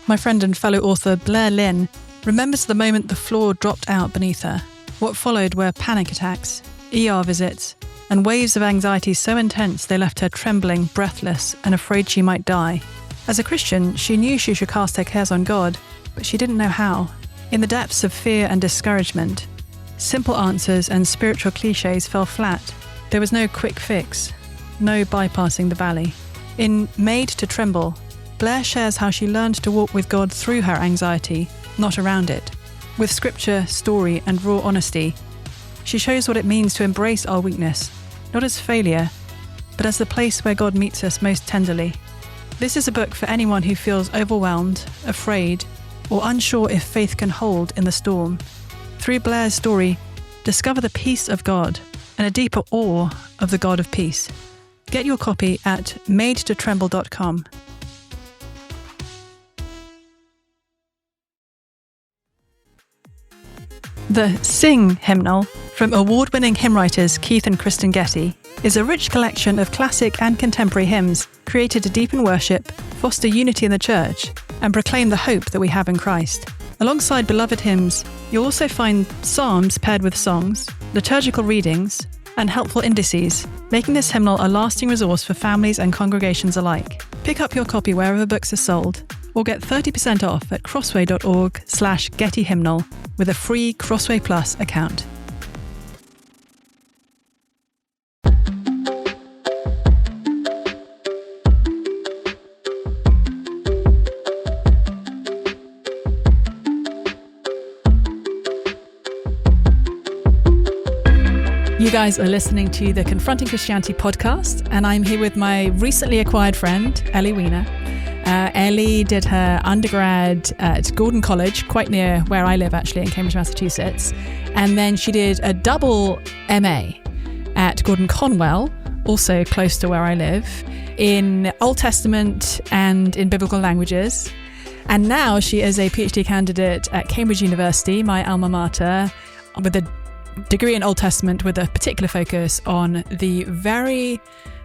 My friend and fellow author Blair Lynn remembers the moment the floor dropped out beneath her. What followed were panic attacks, ER visits, and waves of anxiety so intense they left her trembling, breathless, and afraid she might die. As a Christian, she knew she should cast her cares on God, but she didn't know how. In the depths of fear and discouragement, simple answers and spiritual cliches fell flat. There was no quick fix, no bypassing the valley. In Made to Tremble, Blair shares how she learned to walk with God through her anxiety, not around it. With scripture, story, and raw honesty, she shows what it means to embrace our weakness, not as failure, but as the place where God meets us most tenderly. This is a book for anyone who feels overwhelmed, afraid, or unsure if faith can hold in the storm. Through Blair's story, discover the peace of God and a deeper awe of the God of peace. Get your copy at madetotremble.com. The Sing hymnal, from award-winning hymn writers Keith and Kristen Getty, is a rich collection of classic and contemporary hymns created to deepen worship, foster unity in the church, and proclaim the hope that we have in Christ. Alongside beloved hymns, you'll also find psalms paired with songs, liturgical readings, and helpful indices, making this hymnal a lasting resource for families and congregations alike. Pick up your copy wherever books are sold, or get 30% off at crossway.org/gettyhymnal with a free Crossway Plus account. You guys are listening to the Confronting Christianity podcast, and I'm here with my recently acquired friend, Ellie Wiener. Ellie did her undergrad at Gordon College, quite near where I live actually, in Cambridge, Massachusetts. And then she did a double MA at Gordon-Conwell, also close to where I live, in Old Testament and in biblical languages. And now she is a PhD candidate at Cambridge University, my alma mater, with a degree in Old Testament with a particular focus on the very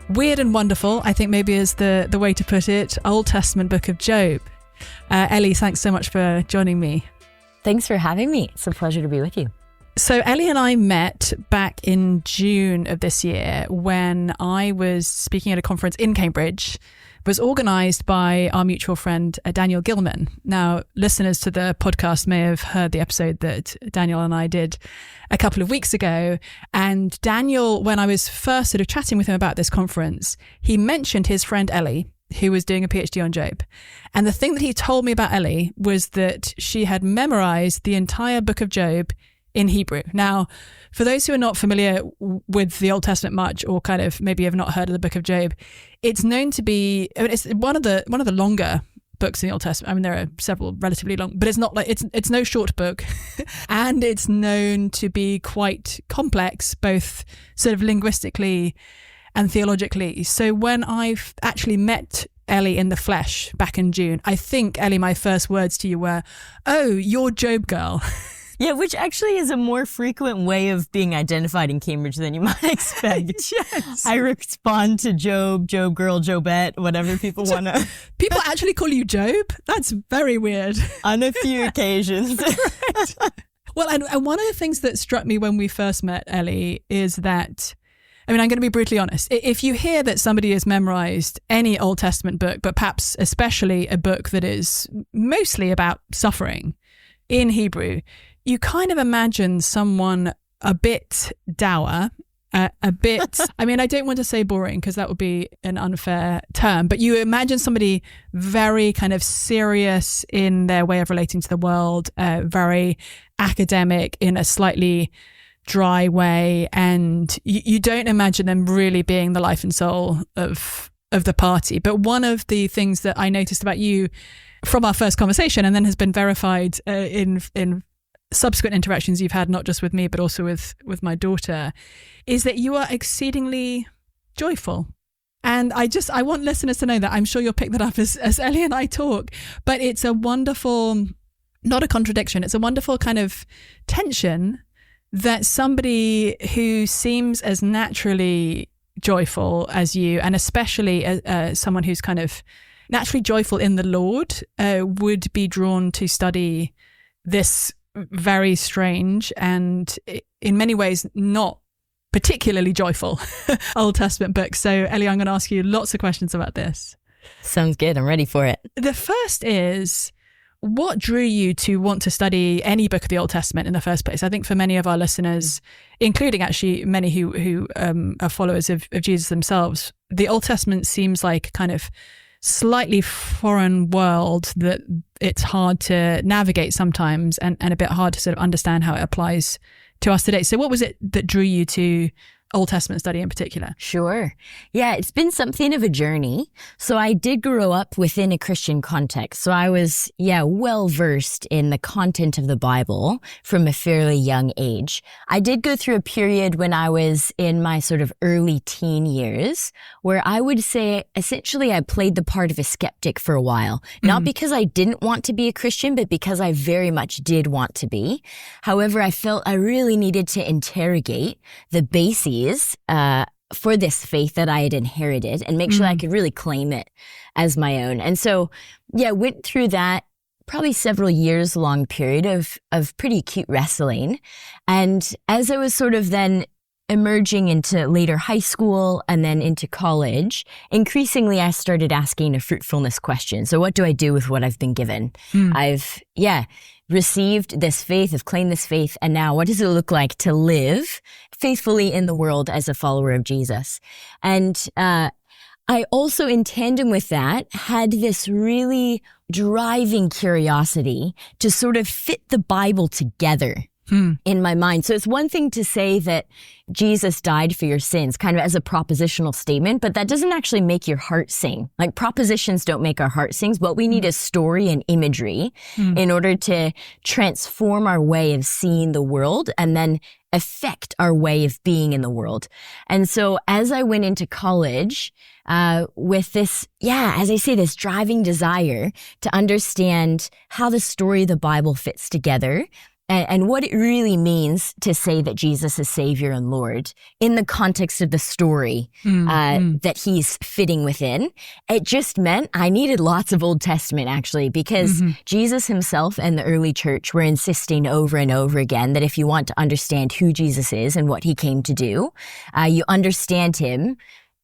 weird and wonderful, I think maybe is the way to put it, Old Testament book of Job. Ellie, thanks so much for joining me. Thanks for having me. It's a pleasure to be with you. So Ellie and I met back in June of this year when I was speaking at a conference in Cambridge. It was organised by our mutual friend, Daniel Gilman. Now, listeners to the podcast may have heard the episode that Daniel and I did a couple of weeks ago. And Daniel, when I was first sort of chatting with him about this conference, he mentioned his friend Ellie, who was doing a PhD on Job. And the thing that he told me about Ellie was that she had memorised the entire book of Job in Hebrew. Now, for those who are not familiar with the Old Testament much, or kind of maybe have not heard of the book of Job, it's known to be, it's one of the longer books in the Old Testament. I mean, there are several relatively long, but it's not like, it's no short book. And it's known to be quite complex, both sort of linguistically and theologically. So when I've actually met Ellie in the flesh back in June, I think, Ellie, my first words to you were, "Oh, you're Job girl." Yeah, which actually is a more frequent way of being identified in Cambridge than you might expect. Yes. I respond to Job, Job girl, Jobette, whatever people want to. People actually call you Job? That's very weird. On a few occasions. Right. Well, and one of the things that struck me when we first met, Ellie, is that, I mean, I'm going to be brutally honest. If you hear that somebody has memorized any Old Testament book, but perhaps especially a book that is mostly about suffering in Hebrew, you kind of imagine someone a bit dour, a bit, I mean, I don't want to say boring because that would be an unfair term, but you imagine somebody very kind of serious in their way of relating to the world, very academic in a slightly dry way, and you don't imagine them really being the life and soul of the party. But one of the things that I noticed about you from our first conversation, and then has been verified in subsequent interactions you've had, not just with me, but also with my daughter, is that you are exceedingly joyful. And I want listeners to know that. I'm sure you'll pick that up as Ellie and I talk, but it's a wonderful, not a contradiction, it's a wonderful kind of tension that somebody who seems as naturally joyful as you, and especially someone who's kind of naturally joyful in the Lord would be drawn to study this very strange and in many ways not particularly joyful Old Testament book. So Ellie, I'm going to ask you lots of questions about this. Sounds good. I'm ready for it. The first is, what drew you to want to study any book of the Old Testament in the first place? I think for many of our listeners, including actually many who are followers of Jesus themselves, the Old Testament seems like kind of slightly foreign world that it's hard to navigate sometimes and a bit hard to sort of understand how it applies to us today. So what was it that drew you to Old Testament study in particular? Sure. Yeah, it's been something of a journey. So I did grow up within a Christian context. So I was, well versed in the content of the Bible from a fairly young age. I did go through a period when I was in my sort of early teen years where I would say essentially I played the part of a skeptic for a while. Not because I didn't want to be a Christian, but because I very much did want to be. However, I felt I really needed to interrogate the bases for this faith that I had inherited and make sure I could really claim it as my own. And so, went through that probably several years long period of pretty acute wrestling. And as I was sort of then emerging into later high school and then into college, increasingly I started asking a fruitfulness question. So what do I do with what I've been given? I've, received this faith, have claimed this faith, and now what does it look like to live faithfully in the world as a follower of Jesus? And I also, in tandem with that, had this really driving curiosity to sort of fit the Bible together in my mind. So it's one thing to say that Jesus died for your sins, kind of as a propositional statement, but that doesn't actually make your heart sing. Like propositions don't make our heart sing. What we need is story and imagery in order to transform our way of seeing the world and then affect our way of being in the world. And so as I went into college, with this, as I say, this driving desire to understand how the story of the Bible fits together, and what it really means to say that Jesus is Savior and Lord in the context of the story that he's fitting within. It just meant I needed lots of Old Testament, actually, because Jesus himself and the early church were insisting over and over again that if you want to understand who Jesus is and what he came to do, you understand him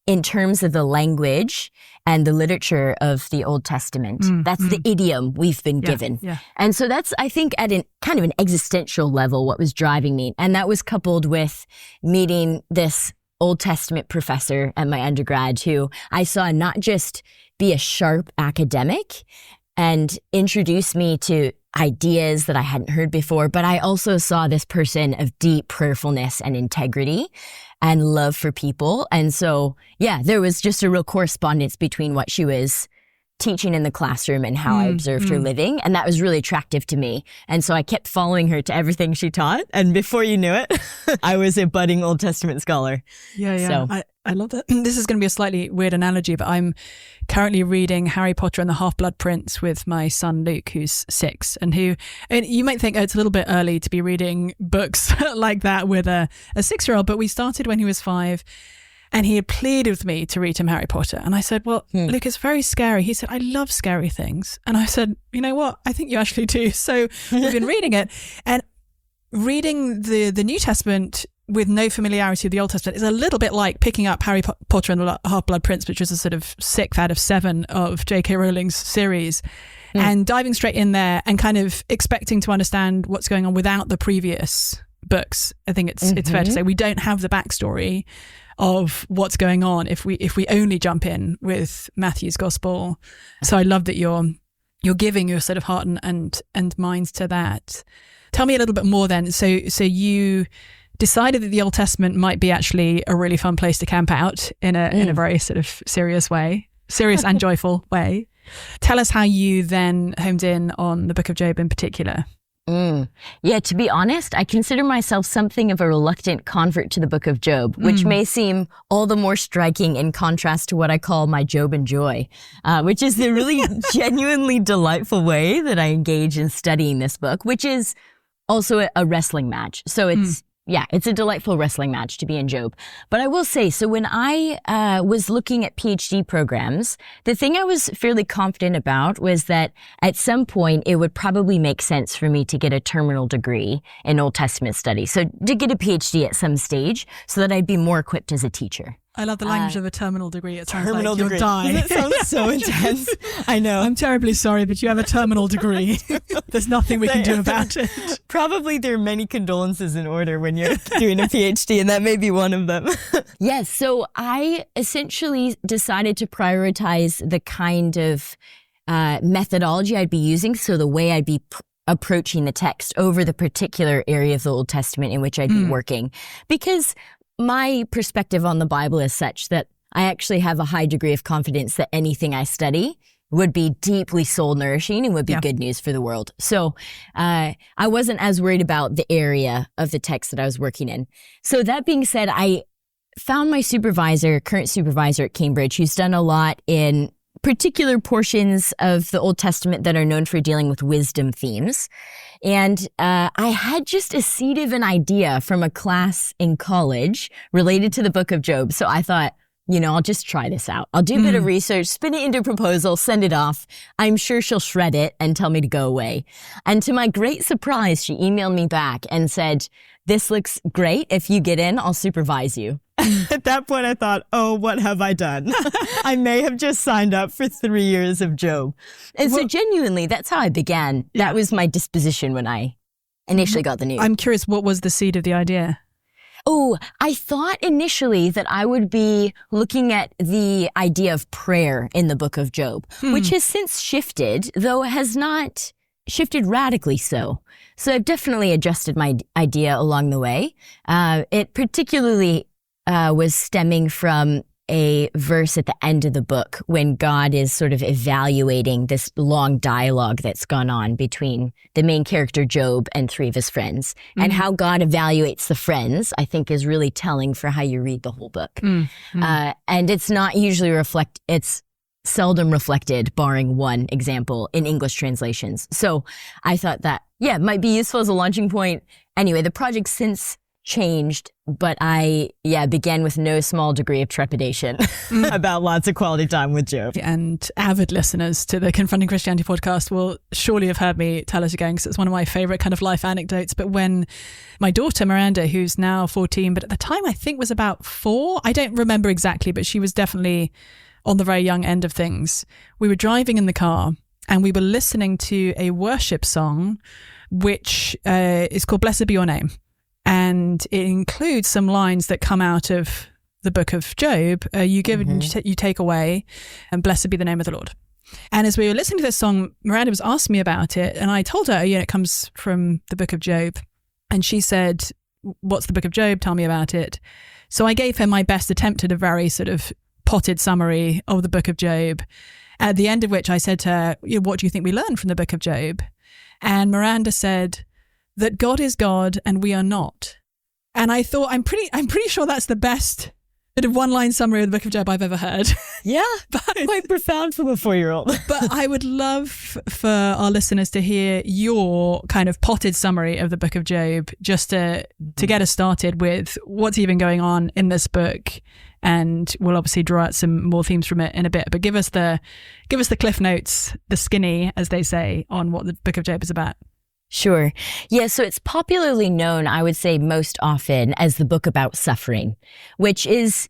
in terms of the language and the literature of the Old Testament. That's the idiom we've been given. Yeah. And so that's, I think, at an kind of an existential level, what was driving me. And that was coupled with meeting this Old Testament professor at my undergrad who I saw not just be a sharp academic and introduce me to ideas that I hadn't heard before, but I also saw this person of deep prayerfulness and integrity and love for people. And so, there was just a real correspondence between what she was teaching in the classroom and how I observed her living. And that was really attractive to me. And so I kept following her to everything she taught. And before you knew it, I was a budding Old Testament scholar. So. I love that. This is going to be a slightly weird analogy, but I'm currently reading Harry Potter and the Half-Blood Prince with my son Luke, who's 6, and you might think, it's a little bit early to be reading books like that with a 6-year-old, but we started when he was 5. And he had pleaded with me to read him Harry Potter. And I said, well, Luke, it's very scary. He said, I love scary things. And I said, you know what? I think you actually do. So we've been reading it. And reading the New Testament with no familiarity with the Old Testament is a little bit like picking up Harry Potter and the Half-Blood Prince, which was a sort of 6th out of 7 of J.K. Rowling's series, and diving straight in there and kind of expecting to understand what's going on without the previous books. I think it's fair to say we don't have the backstory of what's going on if we only jump in with Matthew's gospel. So I love that you're giving your sort of heart and mind to that. Tell me a little bit more then. So you decided that the Old Testament might be actually a really fun place to camp out in a very sort of serious and joyful way. Tell us how you then homed in on the Book of Job in particular. To be honest, I consider myself something of a reluctant convert to the Book of Job, which may seem all the more striking in contrast to what I call my Job and joy, which is the really genuinely delightful way that I engage in studying this book, which is also a wrestling match. So it's it's a delightful wrestling match to be in Job. But I will say, so when I was looking at PhD programs, the thing I was fairly confident about was that at some point it would probably make sense for me to get a terminal degree in Old Testament study. So to get a PhD at some stage so that I'd be more equipped as a teacher. I love the language of a terminal degree. It sounds like degree. you'll die. It sounds so intense. I know. I'm terribly sorry, but you have a terminal degree. There's nothing we can do about it. Probably there are many condolences in order when you're doing a PhD, and that may be one of them. Yes. So I essentially decided to prioritize the kind of methodology I'd be using. So the way I'd be approaching the text over the particular area of the Old Testament in which I'd be working. Because my perspective on the Bible is such that I actually have a high degree of confidence that anything I study would be deeply soul nourishing and would be good news for the world. So I wasn't as worried about the area of the text that I was working in. So that being said, I found my current supervisor at Cambridge, who's done a lot in particular portions of the Old Testament that are known for dealing with wisdom themes. And I had just a seed of an idea from a class in college related to the book of Job. So I thought, I'll just try this out. I'll do a bit of research, spin it into a proposal, send it off. I'm sure she'll shred it and tell me to go away. And to my great surprise, she emailed me back and said, "This looks great. If you get in, I'll supervise you." At that point, I thought, oh, what have I done? I may have just signed up for 3 years of Job. And so genuinely, that's how I began. That was my disposition when I initially got the news. I'm curious, what was the seed of the idea? Oh, I thought initially that I would be looking at the idea of prayer in the book of Job, which has since shifted, though it has not shifted radically so. So I've definitely adjusted my idea along the way. It particularly was stemming from a verse at the end of the book when God is sort of evaluating this long dialogue that's gone on between the main character Job and 3 of his friends. And how God evaluates the friends, I think, is really telling for how you read the whole book. And it's not usually it's seldom reflected, barring one example, in English translations. So I thought that, might be useful as a launching point. Anyway, the project since changed, but I began with no small degree of trepidation about lots of quality time with Job. And avid listeners to the Confronting Christianity podcast will surely have heard me tell it again, because it's one of my favorite kind of life anecdotes. But when my daughter Miranda, who's now 14, but at the time I think was about 4, I don't remember exactly, but she was definitely on the very young end of things. We were driving in the car and we were listening to a worship song, which is called Blessed Be Your Name. And it includes some lines that come out of the book of Job. You give and you take away, and blessed be the name of the Lord. And as we were listening to this song, Miranda was asking me about it. And I told her, it comes from the book of Job. And she said, "What's the book of Job? Tell me about it." So I gave her my best attempt at a very sort of potted summary of the book of Job. At the end of which I said to her, "What do you think we learned from the book of Job?" And Miranda said that God is God and we are not. And I thought, I'm pretty sure that's the best bit of one-line summary of the book of Job I've ever heard. Yeah, quite profound for a 4-year-old. But I would love for our listeners to hear your kind of potted summary of the book of Job, just to get us started with what's even going on in this book. And we'll obviously draw out some more themes from it in a bit. But give us the cliff notes, the skinny, as they say, on what the book of Job is about. Sure. Yeah, so it's popularly known, I would say most often, as the book about suffering, which is,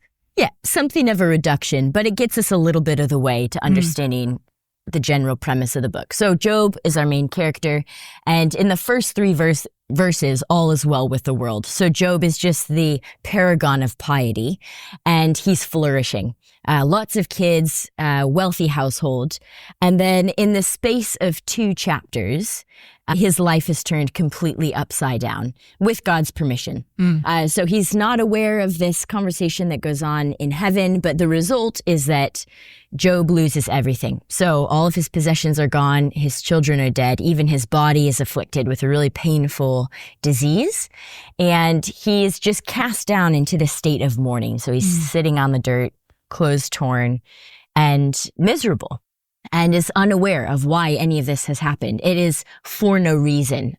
something of a reduction, but it gets us a little bit of the way to understanding the general premise of the book. So Job is our main character, and in the first 3 verses, all is well with the world. So Job is just the paragon of piety, and he's flourishing. Lots of kids, wealthy household. And then in the space of 2 chapters, his life is turned completely upside down with God's permission. So he's not aware of this conversation that goes on in heaven, but the result is that Job loses everything. So all of his possessions are gone. His children are dead. Even his body is afflicted with a really painful disease. And he is just cast down into the state of mourning. So he's sitting on the dirt, clothes torn, and miserable, and is unaware of why any of this has happened. It is for no reason.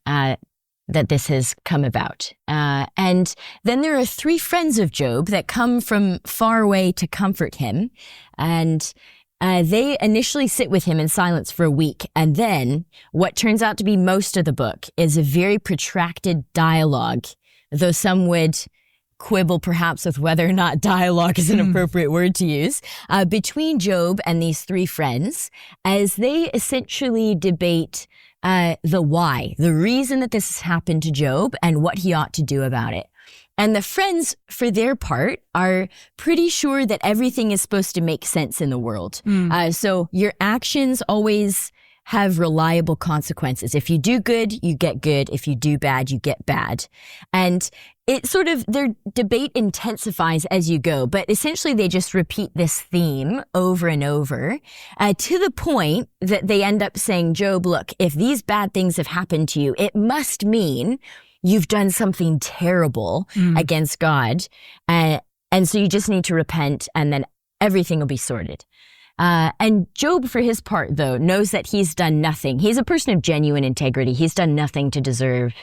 that this has come about. And then there are 3 friends of Job that come from far away to comfort him. And they initially sit with him in silence for a week. And then what turns out to be most of the book is a very protracted dialogue, though some would quibble perhaps with whether or not dialogue is an appropriate word to use, between Job and these 3 friends as they essentially debate the why, the reason that this has happened to Job and what he ought to do about it. And the friends, for their part, are pretty sure that everything is supposed to make sense in the world. So your actions always have reliable consequences. If you do good, you get good. If you do bad, you get bad. And it sort of, their debate intensifies as you go, but essentially they just repeat this theme over and over to the point that they end up saying, Job, look, if these bad things have happened to you, it must mean you've done something terrible against God. And so you just need to repent and then everything will be sorted. And Job, for his part, though, knows that he's done nothing. He's a person of genuine integrity. He's done nothing to deserve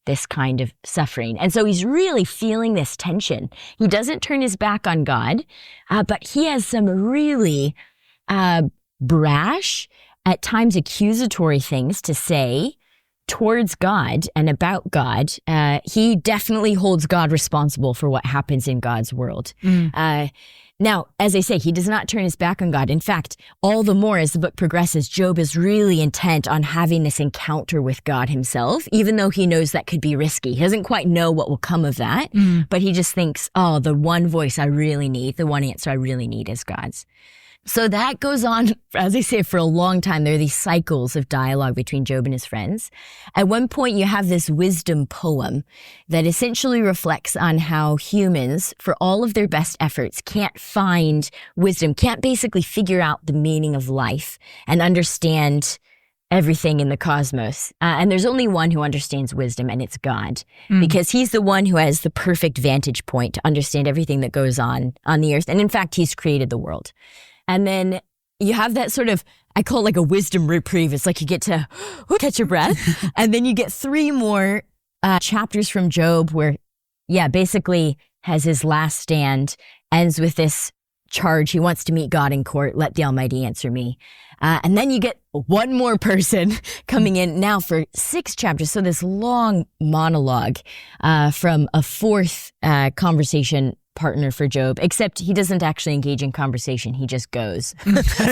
this kind of suffering. And so he's really feeling this tension. He doesn't turn his back on God, but he has some really brash, at times accusatory things to say towards God and about God. He definitely holds God responsible for what happens in God's world. Now, as I say, he does not turn his back on God. In fact, all the more as the book progresses, Job is really intent on having this encounter with God himself, even though he knows that could be risky. He doesn't quite know what will come of that, but he just thinks, oh, the one voice I really need, the one answer I really need is God's. So that goes on, as I say, for a long time. There are these cycles of dialogue between Job and his friends. At one point, you have this wisdom poem that essentially reflects on how humans, for all of their best efforts, can't find wisdom, can't basically figure out the meaning of life and understand everything in the cosmos. And there's only one who understands wisdom, and it's God, because he's the one who has the perfect vantage point to understand everything that goes on the earth. And in fact, he's created the world. And then you have that sort of, I call it like a wisdom reprieve. It's like you get to catch your breath. And then you get 3 more chapters from Job where, basically has his last stand, ends with this charge. He wants to meet God in court. Let the Almighty answer me. And then you get one more person coming in now for 6 chapters. So this long monologue from a 4th conversation partner for Job, except he doesn't actually engage in conversation. He just goes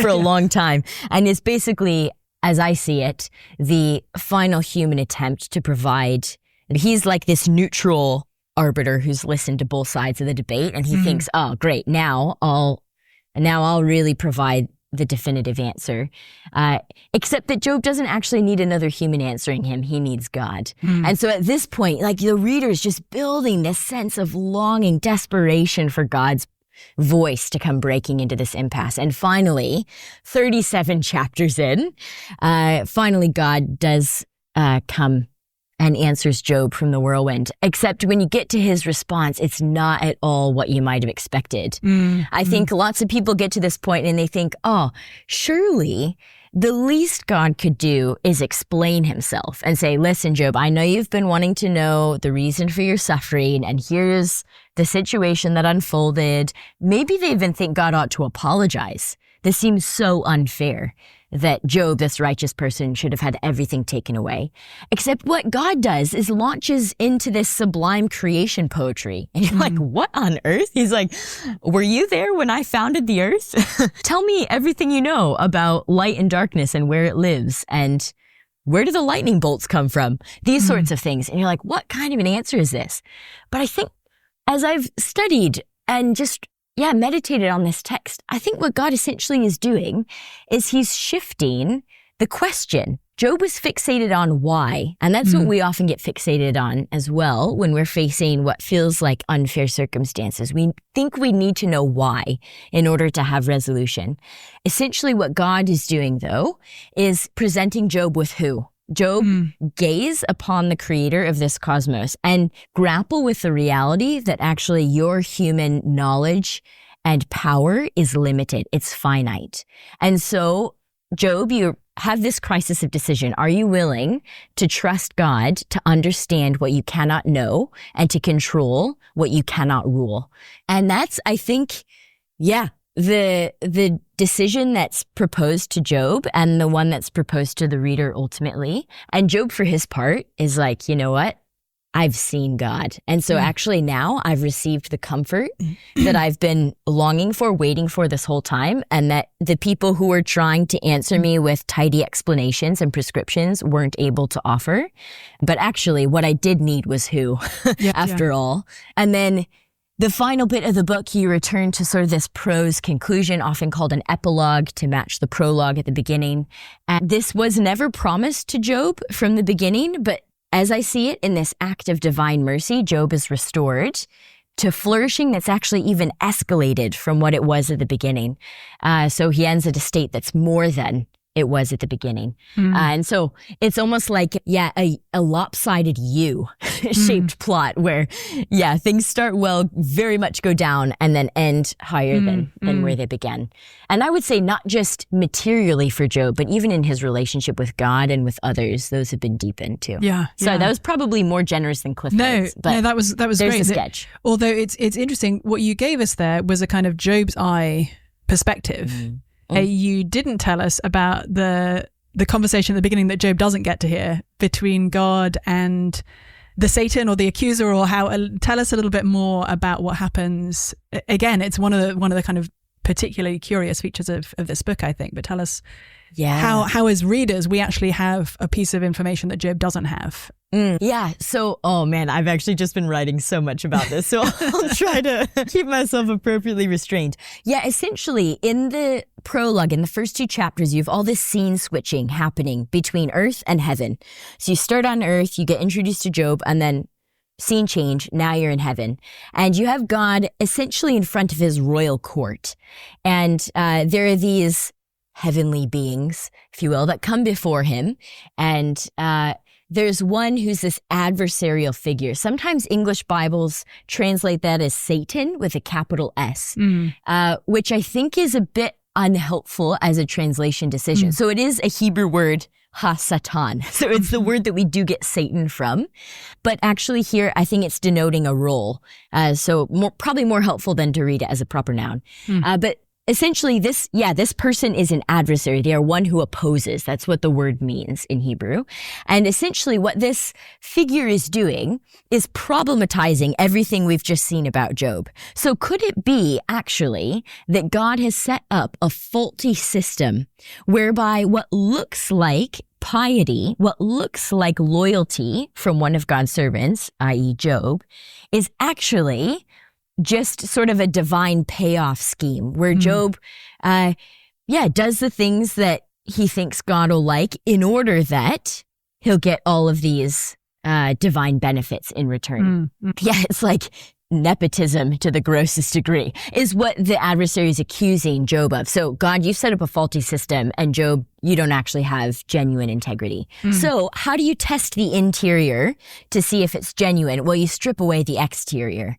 for a long time. And it's basically, as I see it, the final human attempt to provide, he's like this neutral arbiter who's listened to both sides of the debate. And he thinks, oh, great. Now I'll really provide the definitive answer. Except that Job doesn't actually need another human answering him. He needs God. And so at this point, like the reader is just building this sense of longing, desperation for God's voice to come breaking into this impasse. And finally, 37 chapters in, finally God does come and answers Job from the whirlwind. Except when you get to his response, it's not at all what you might have expected. I think lots of people get to this point and they think, oh, surely the least God could do is explain himself and say, listen, Job, I know you've been wanting to know the reason for your suffering, and here's the situation that unfolded. Maybe they even think God ought to apologize. This seems so unfair that Job, this righteous person, should have had everything taken away. Except what God does is launches into this sublime creation poetry. And you're like, what on earth? He's like, were you there when I founded the earth? Tell me everything you know about light and darkness and where it lives. And where do the lightning bolts come from? These sorts of things. And you're like, what kind of an answer is this? But I think as I've studied and just meditated on this text, I think what God essentially is doing is he's shifting the question. Job was fixated on why, and that's what we often get fixated on as well when we're facing what feels like unfair circumstances. We think we need to know why in order to have resolution. Essentially what God is doing, though, is presenting Job with who? Job, gaze upon the creator of this cosmos and grapple with the reality that actually your human knowledge and power is limited. It's finite. And so, Job, you have this crisis of decision. Are you willing to trust God to understand what you cannot know and to control what you cannot rule? And that's, I think, the decision that's proposed to Job and the one that's proposed to the reader ultimately. And Job, for his part, is like, you know what? I've seen God. And so actually now I've received the comfort that I've been longing for, waiting for this whole time. And that the people who were trying to answer me with tidy explanations and prescriptions weren't able to offer. But actually what I did need was who after all. And then the final bit of the book, you return to sort of this prose conclusion, often called an epilogue, to match the prologue at the beginning. And this was never promised to Job from the beginning, but as I see it, in this act of divine mercy, Job is restored to flourishing that's actually even escalated from what it was at the beginning. So he ends at a state that's more than it was at the beginning. And so it's almost like, a lopsided U-shaped plot where, things start well, very much go down, and then end higher than where they began. And I would say not just materially for Job, but even in his relationship with God and with others, those have been deepened too. So that was probably more generous than Cliff Notes. No, that was there's great. The sketch. Although it's interesting, what you gave us there was a kind of Job's eye perspective. You didn't tell us about the conversation at the beginning that Job doesn't get to hear between God and the Satan or the accuser, or how. Tell us a little bit more about what happens. Again, it's one of the kind of particularly curious features of this book, I think. But tell us how as readers we actually have a piece of information that Job doesn't have. So, oh man, I've actually just been writing so much about this, so I'll try to keep myself appropriately restrained. Essentially, in the prologue, in the first 2 chapters, you have all this scene switching happening between earth and heaven. So you start on earth, you get introduced to Job, and then scene change, now you're in heaven. And you have God essentially in front of his royal court. And there are these heavenly beings, if you will, that come before him. And there's one who's this adversarial figure. Sometimes English Bibles translate that as Satan with a capital S, which I think is a bit unhelpful as a translation decision. So it is a Hebrew word, ha-satan. So it's the word that we do get Satan from. But actually here, I think it's denoting a role. Probably more helpful than to read it as a proper noun. But essentially, this person is an adversary. They are one who opposes. That's what the word means in Hebrew. And essentially what this figure is doing is problematizing everything we've just seen about Job. So could it be actually that God has set up a faulty system whereby what looks like piety, what looks like loyalty from one of God's servants, i.e. Job, is actually just sort of a divine payoff scheme where Job, does the things that he thinks God will like in order that he'll get all of these divine benefits in return. It's like nepotism to the grossest degree is what the adversary is accusing Job of. So God, you've set up a faulty system, and Job, you don't actually have genuine integrity. So how do you test the interior to see if it's genuine? Well, you strip away the exterior.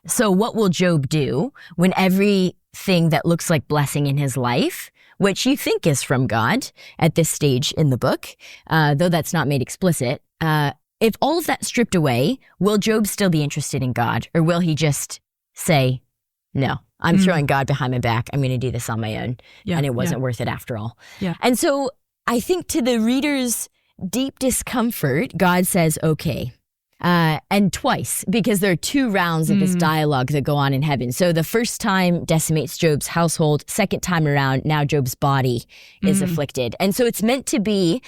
So what will Job do when everything that looks like blessing in his life, which you think is from God at this stage in the book, though that's not made explicit, if all of that's stripped away, will Job still be interested in God? Or will he just say, no, I'm throwing God behind my back. I'm going to do this on my own. And it wasn't worth it after all. And so I think to the reader's deep discomfort, God says, okay. And twice, because there are 2 rounds of this dialogue that go on in heaven. So the first time decimates Job's household. Second time around, now Job's body is afflicted. And so it's meant to be,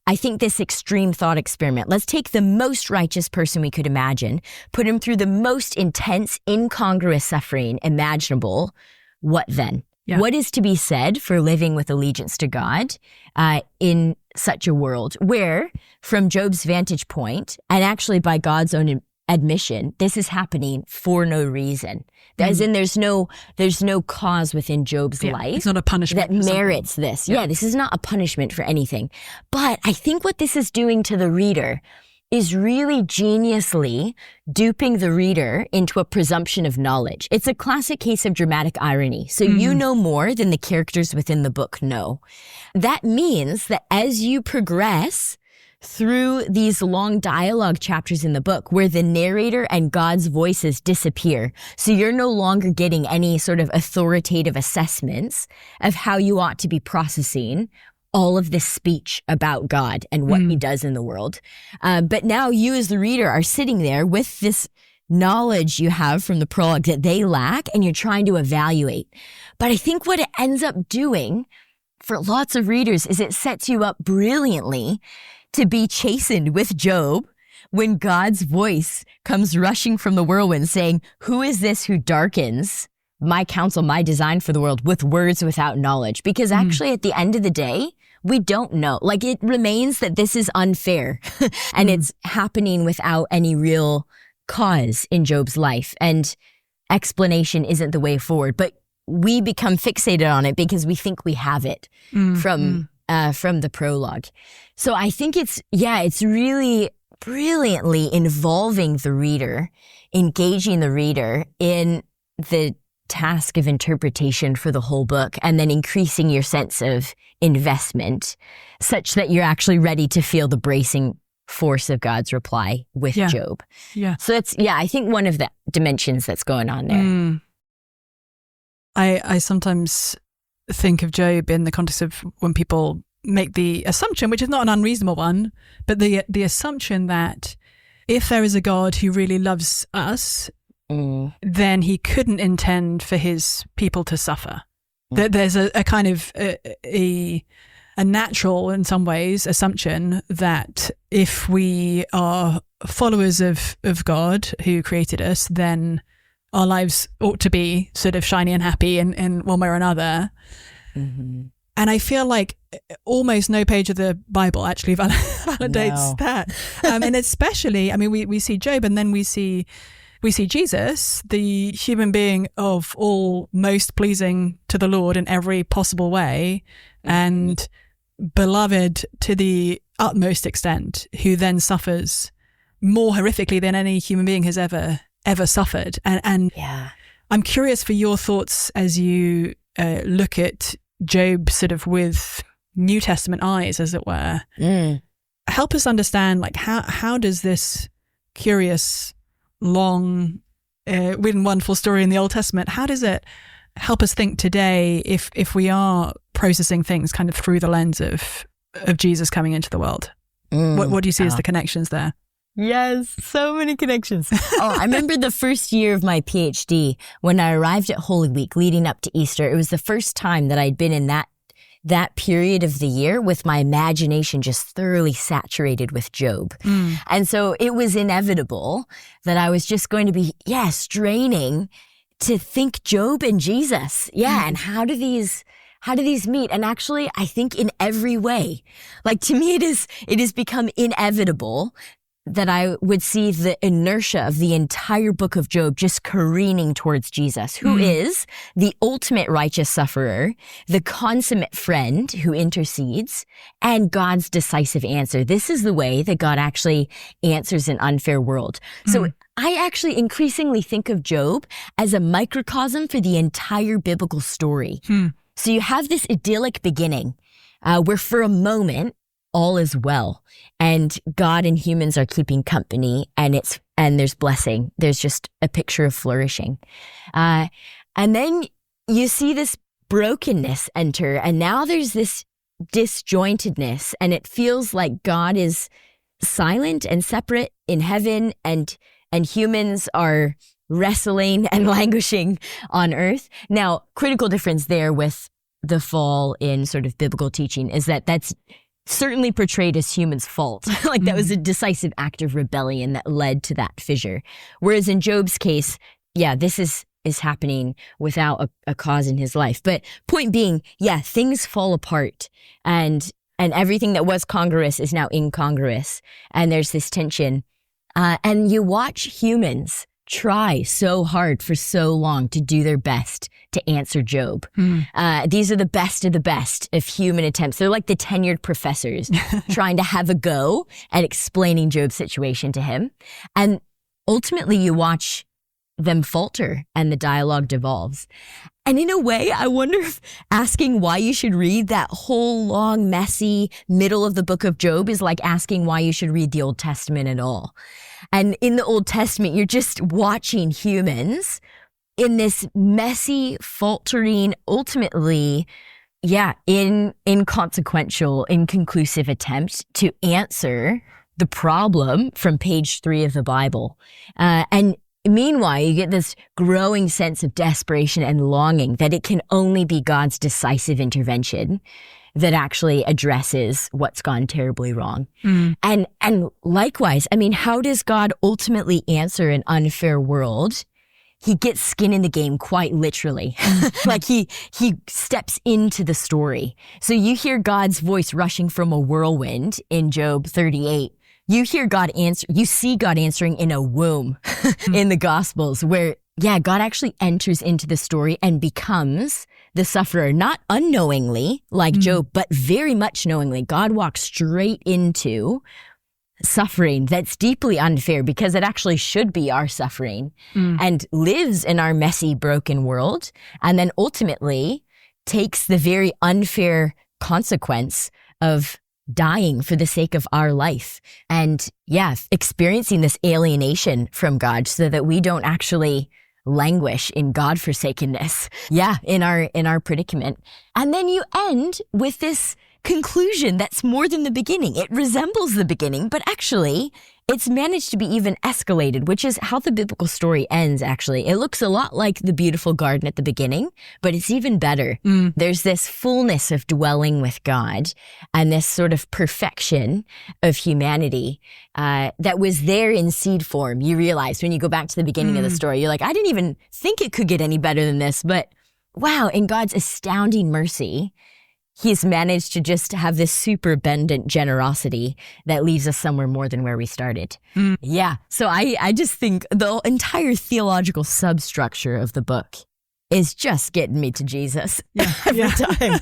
I think, this extreme thought experiment. Let's take the most righteous person we could imagine, put him through the most intense, incongruous suffering imaginable. What then? What is to be said for living with allegiance to God in such a world where, from Job's vantage point, and actually by God's own admission, this is happening for no reason. As in, there's no cause within Job's life. It's not a punishment that merits this. This is not a punishment for anything. But I think what this is doing to the reader is really geniusly duping the reader into a presumption of knowledge. It's a classic case of dramatic irony. So you know more than the characters within the book know. That means that as you progress through these long dialogue chapters in the book where the narrator and God's voices disappear, so you're no longer getting any sort of authoritative assessments of how you ought to be processing all of this speech about God and what he does in the world. But now you as the reader are sitting there with this knowledge you have from the prologue that they lack, and you're trying to evaluate. But I think what it ends up doing for lots of readers is it sets you up brilliantly to be chastened with Job when God's voice comes rushing from the whirlwind saying, "Who is this who darkens my counsel, my design for the world with words without knowledge?" Because actually at the end of the day, we don't know. Like, it remains that this is unfair and it's happening without any real cause in Job's life. And explanation isn't the way forward, but we become fixated on it because we think we have it from the prologue. So I think it's really brilliantly involving the reader, engaging the reader in the task of interpretation for the whole book, and then increasing your sense of investment such that you're actually ready to feel the bracing force of God's reply with Job. Yeah. So that's, I think one of the dimensions that's going on there. I sometimes think of Job in the context of when people make the assumption, which is not an unreasonable one, but the assumption that if there is a God who really loves us, then he couldn't intend for his people to suffer. That there's a kind of a natural, in some ways, assumption that if we are followers of God who created us, then our lives ought to be sort of shiny and happy in one way or another. And I feel like almost no page of the Bible actually validates that. And especially, I mean, we see Job, and then we see Jesus, the human being of all most pleasing to the Lord in every possible way, and beloved to the utmost extent, who then suffers more horrifically than any human being has ever suffered. And I'm curious for your thoughts as you look at Job sort of with New Testament eyes, as it were. Help us understand, like, how does this curious, long, weird and wonderful story in the Old Testament, how does it help us think today if we are processing things kind of through the lens of Jesus coming into the world? What do you see as the connections there? Yes, so many connections. I remember the first year of my PhD when I arrived at Holy Week leading up to Easter. It was the first time that I'd been in that period of the year with my imagination just thoroughly saturated with Job. And so it was inevitable that I was just going to be, straining to think Job and Jesus. And how do these meet? And actually, I think in every way, like, to me, it has become inevitable that I would see the inertia of the entire book of Job just careening towards Jesus, who is the ultimate righteous sufferer, the consummate friend who intercedes, and God's decisive answer. This is the way that God actually answers an unfair world. So I actually increasingly think of Job as a microcosm for the entire biblical story. So you have this idyllic beginning where for a moment, all is well, and God and humans are keeping company, and there's blessing. There's just a picture of flourishing. And then you see this brokenness enter, and now there's this disjointedness, and it feels like God is silent and separate in heaven, and humans are wrestling and languishing on earth. Now, critical difference there with the fall in sort of biblical teaching is that that's certainly portrayed as humans' fault. Like, that was a decisive act of rebellion that led to that fissure. Whereas in Job's case, this is happening without a cause in his life. But point being, things fall apart, and everything that was congruous is now incongruous. And there's this tension. And you watch humans try so hard for so long to do their best to answer Job. These are the best of human attempts. They're like the tenured professors trying to have a go at explaining Job's situation to him. And ultimately you watch them falter and the dialogue devolves. And in a way, I wonder if asking why you should read that whole long, messy middle of the book of Job is like asking why you should read the Old Testament at all. And in the Old Testament, you're just watching humans in this messy, faltering, ultimately, inconsequential, inconclusive attempt to answer the problem from page 3 of the Bible. And meanwhile, you get this growing sense of desperation and longing that it can only be God's decisive intervention that actually addresses what's gone terribly wrong. And likewise, I mean, how does God ultimately answer an unfair world? He gets skin in the game, quite literally. Like he steps into the story. So you hear God's voice rushing from a whirlwind in Job 38. You hear God answer, you see God answering in a womb in the Gospels where, God actually enters into the story and becomes the sufferer, not unknowingly like Job, but very much knowingly. God walks straight into suffering that's deeply unfair because it actually should be our suffering and lives in our messy, broken world. And then ultimately takes the very unfair consequence of dying for the sake of our life and experiencing this alienation from God so that we don't actually languish in God-forsakenness. In our predicament. And then you end with this conclusion that's more than the beginning. It resembles the beginning, but actually it's managed to be even escalated, which is how the biblical story ends, actually. It looks a lot like the beautiful garden at the beginning, but it's even better. There's this fullness of dwelling with God and this sort of perfection of humanity that was there in seed form. You realize when you go back to the beginning of the story, you're like, I didn't even think it could get any better than this, but wow, in God's astounding mercy, He's managed to just have this super abundant generosity that leaves us somewhere more than where we started. So I just think the entire theological substructure of the book is just getting me to Jesus every time.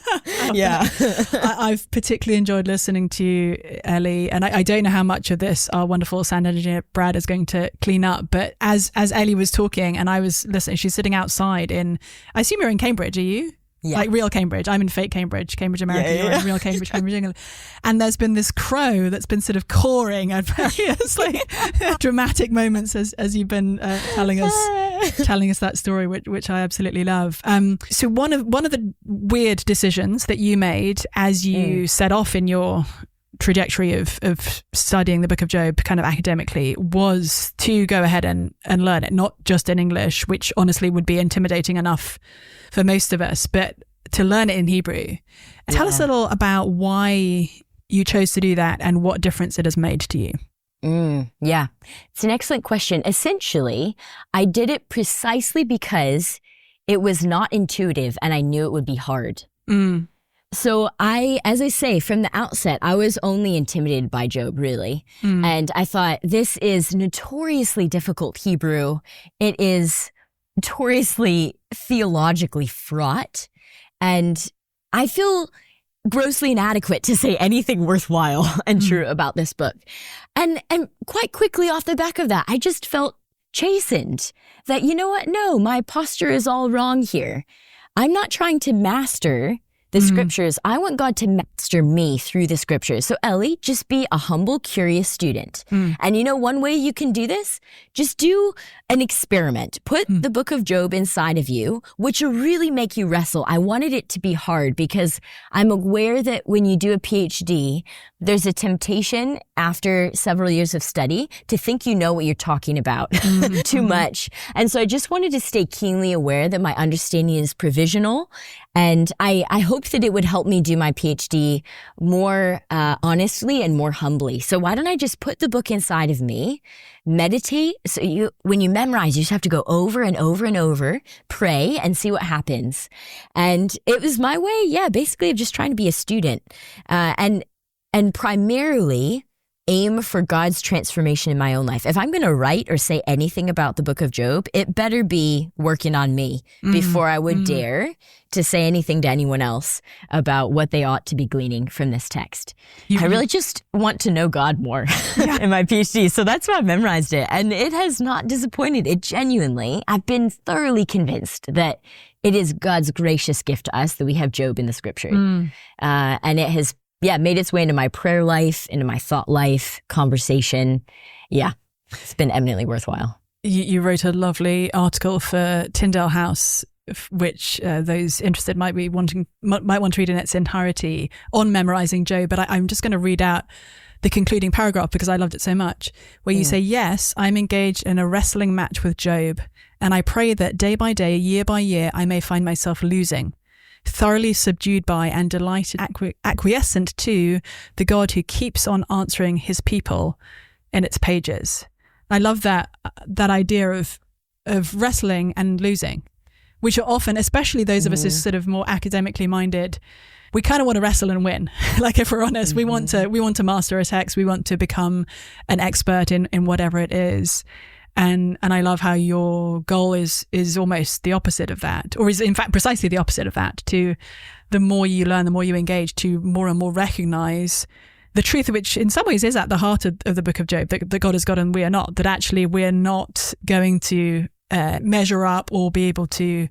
I've particularly enjoyed listening to you, Ellie, and I don't know how much of this our wonderful sound engineer Brad is going to clean up, but as Ellie was talking and I was listening, she's sitting outside I assume you're in Cambridge, are you? Like real Cambridge. I'm in fake Cambridge, America. You're in real Cambridge, England. And there's been this crow that's been sort of cawing at various dramatic moments as you've been telling us that story, which I absolutely love. So one of the weird decisions that you made as you set off in your trajectory of studying the book of Job kind of academically was to go ahead and learn it, not just in English, which honestly would be intimidating enough for most of us, but to learn it in Hebrew. Tell us a little about why you chose to do that and what difference it has made to you. It's an excellent question. Essentially, I did it precisely because it was not intuitive and I knew it would be hard. So as I say, from the outset, I was only intimidated by Job, really. And I thought, this is notoriously difficult Hebrew. It is notoriously theologically fraught. And I feel grossly inadequate to say anything worthwhile and true about this book. And quite quickly off the back of that, I just felt chastened that, you know what? No, my posture is all wrong here. I'm not trying to master the scriptures. I want God to master me through the scriptures. So Ellie, just be a humble, curious student. And you know, one way you can do this, just do an experiment. Put the book of Job inside of you, which will really make you wrestle. I wanted it to be hard because I'm aware that when you do a PhD, there's a temptation after several years of study to think you know what you're talking about too much. And so I just wanted to stay keenly aware that my understanding is provisional. And I hoped that it would help me do my PhD more honestly and more humbly. So why don't I just put the book inside of me, meditate. So when you memorize, you just have to go over and over and over, pray and see what happens. And it was my way, basically of just trying to be a student. And primarily aim for God's transformation in my own life. If I'm going to write or say anything about the book of Job, it better be working on me before I would dare to say anything to anyone else about what they ought to be gleaning from this text. I really just want to know God more in my PhD. So that's why I memorized it. And it has not disappointed. It genuinely, I've been thoroughly convinced that it is God's gracious gift to us that we have Job in the scripture. And it has made its way into my prayer life, into my thought life, conversation. Yeah, it's been eminently worthwhile. You wrote a lovely article for Tyndale House, which those interested might want to read in its entirety on memorizing Job. But I'm just going to read out the concluding paragraph because I loved it so much, where you say, yes, I'm engaged in a wrestling match with Job, and I pray that day by day, year by year, I may find myself losing, thoroughly subdued by and delighted, acquiescent to the God who keeps on answering his people in its pages. I love that idea of wrestling and losing, which are often, especially those of us who are sort of more academically minded, we kind of want to wrestle and win. Like, if we're honest, we want to master a text, we want to become an expert in whatever it is. And I love how your goal is almost the opposite of that, or is in fact precisely the opposite of that. To the more you learn, the more you engage, to more and more recognize the truth, which in some ways is at the heart of the book of Job, that God is God and we are not, that actually we're not going to measure up or be able to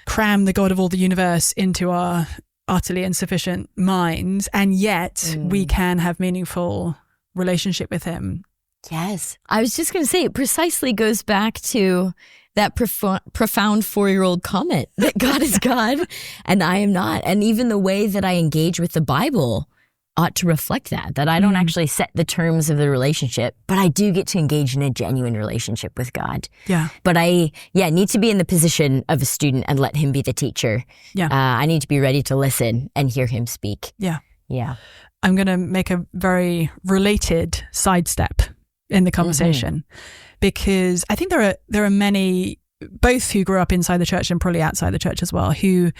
cram the God of all the universe into our utterly insufficient minds, and yet we can have meaningful relationship with him. Yes. I was just going to say, it precisely goes back to that profound 4-year-old comment that God is God and I am not. And even the way that I engage with the Bible ought to reflect that I don't actually set the terms of the relationship, but I do get to engage in a genuine relationship with God. Yeah. But I need to be in the position of a student and let him be the teacher. Yeah. I need to be ready to listen and hear him speak. Yeah. Yeah. I'm going to make a very related sidestep in the conversation, because I think there are many, both who grew up inside the church and probably outside the church as well, who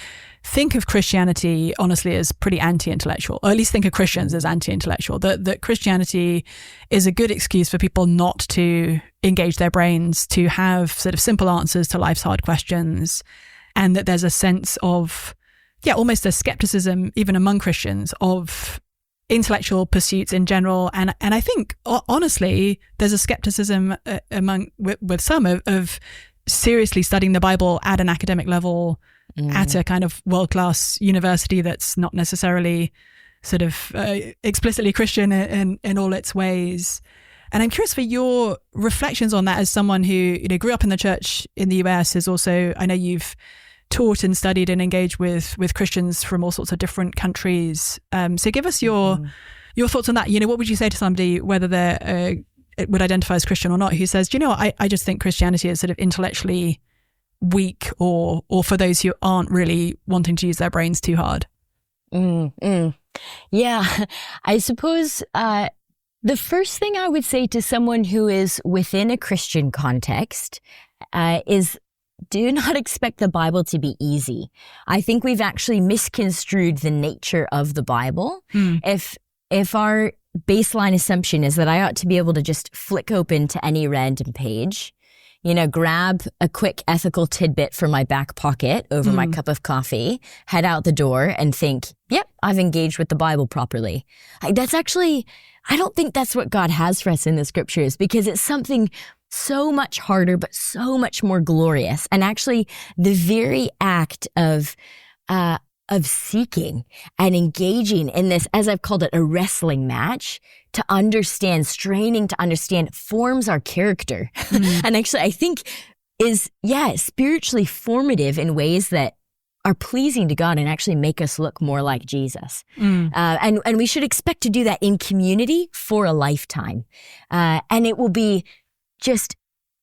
think of Christianity honestly as pretty anti-intellectual, or at least think of Christians as anti-intellectual, that Christianity is a good excuse for people not to engage their brains, to have sort of simple answers to life's hard questions, and that there's a sense of, almost a skepticism even among Christians of intellectual pursuits in general, and I think honestly there's a skepticism with some of seriously studying the Bible at an academic level at a kind of world-class university that's not necessarily sort of explicitly Christian in all its ways. And I'm curious for your reflections on that as someone who grew up in the church in the US. Is also, I know you've taught and studied and engaged with Christians from all sorts of different countries. So give us your thoughts on that. What would you say to somebody, whether they're would identify as Christian or not, who says, I just think Christianity is sort of intellectually weak, or for those who aren't really wanting to use their brains too hard? Yeah, I suppose the first thing I would say to someone who is within a Christian context is, do not expect the Bible to be easy. I think we've actually misconstrued the nature of the Bible. If our baseline assumption is that I ought to be able to just flick open to any random page, grab a quick ethical tidbit from my back pocket over my cup of coffee, head out the door and think, yep, I've engaged with the Bible properly. I don't think that's what God has for us in the scriptures, because it's something so much harder, but so much more glorious. And actually, the very act of seeking and engaging in this, as I've called it, a wrestling match, to understand, straining to understand, forms our character. And actually, I think is, spiritually formative in ways that are pleasing to God and actually make us look more like Jesus. And we should expect to do that in community for a lifetime. And it will be just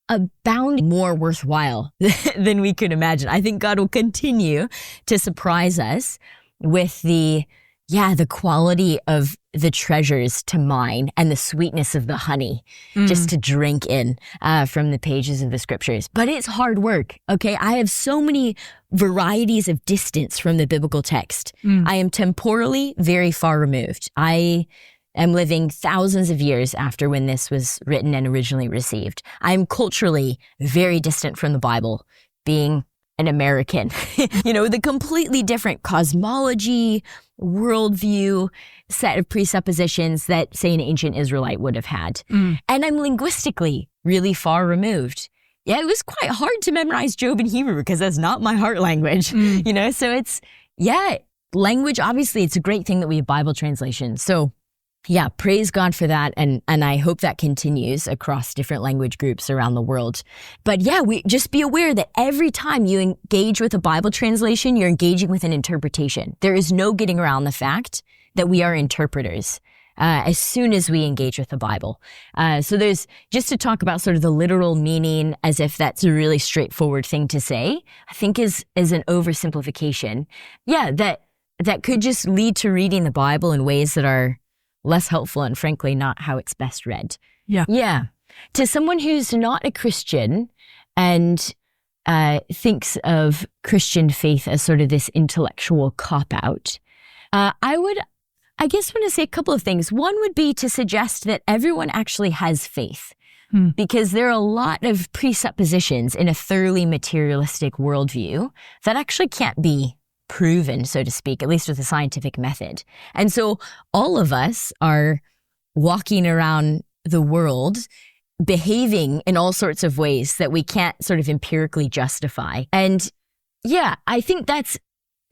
abound more worthwhile than we could imagine. I think God will continue to surprise us with the quality of the treasures to mine and the sweetness of the honey just to drink in from the pages of the scriptures. But it's hard work, okay? I have so many varieties of distance from the biblical text. I am temporally very far removed. I am living thousands of years after when this was written and originally received. I'm culturally very distant from the Bible, being an American, with a completely different cosmology, worldview, set of presuppositions that, say, an ancient Israelite would have had. And I'm linguistically really far removed. Yeah, it was quite hard to memorize Job in Hebrew because that's not my heart language, So it's, language, obviously, it's a great thing that we have Bible translation. So yeah, praise God for that. And I hope that continues across different language groups around the world. But yeah, we just be aware that every time you engage with a Bible translation, you're engaging with an interpretation. There is no getting around the fact that we are interpreters as soon as we engage with the Bible. So there's, just to talk about sort of the literal meaning as if that's a really straightforward thing to say, I think is an oversimplification. Yeah, that could just lead to reading the Bible in ways that are less helpful and frankly not how it's best read. Yeah. To someone who's not a Christian and thinks of Christian faith as sort of this intellectual cop-out, I guess want to say a couple of things. One would be to suggest that everyone actually has faith, because there are a lot of presuppositions in a thoroughly materialistic worldview that actually can't be proven, so to speak, at least with a scientific method. And so all of us are walking around the world behaving in all sorts of ways that we can't sort of empirically justify. And yeah, I think that's